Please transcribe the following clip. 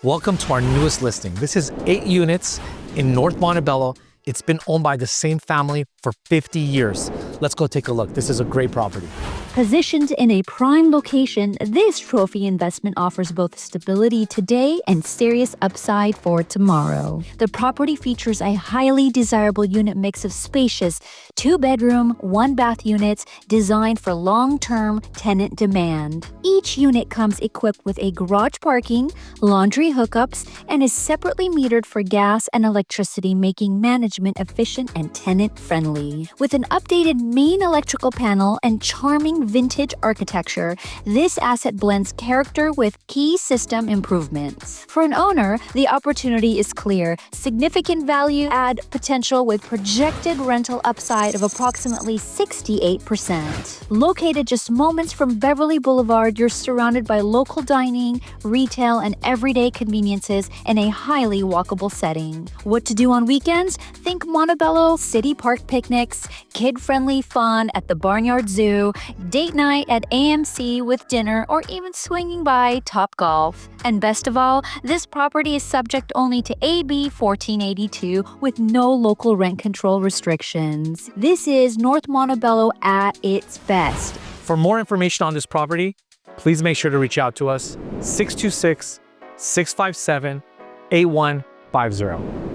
Welcome to our newest listing. This is 8 units in North Montebello. It's been owned by the same family for 50 years. Let's go take a look. This is a great property. Positioned in a prime location, this trophy investment offers both stability today and serious upside for tomorrow. The property features a highly desirable unit mix of spacious 2-bedroom, 1-bath units designed for long-term tenant demand. Each unit comes equipped with a garage parking, laundry hookups, and is separately metered for gas and electricity, making management efficient and tenant-friendly. With an updated main electrical panel and charming vintage architecture, this asset blends character with key system improvements. For an owner, the opportunity is clear. Significant value add potential with projected rental upside of approximately 68%. Located just moments from Beverly Blvd, you're surrounded by local dining, retail, and everyday conveniences in a highly walkable setting. What to do on weekends? Think Montebello City Park picnics, kid-friendly fun at the Barnyard Zoo, date night at AMC with dinner, or even swinging by Topgolf. And best of all, this property is subject only to AB 1482 with no local rent control restrictions. This is North Montebello at its best. For more information on this property, please make sure to reach out to us 626-657-8150.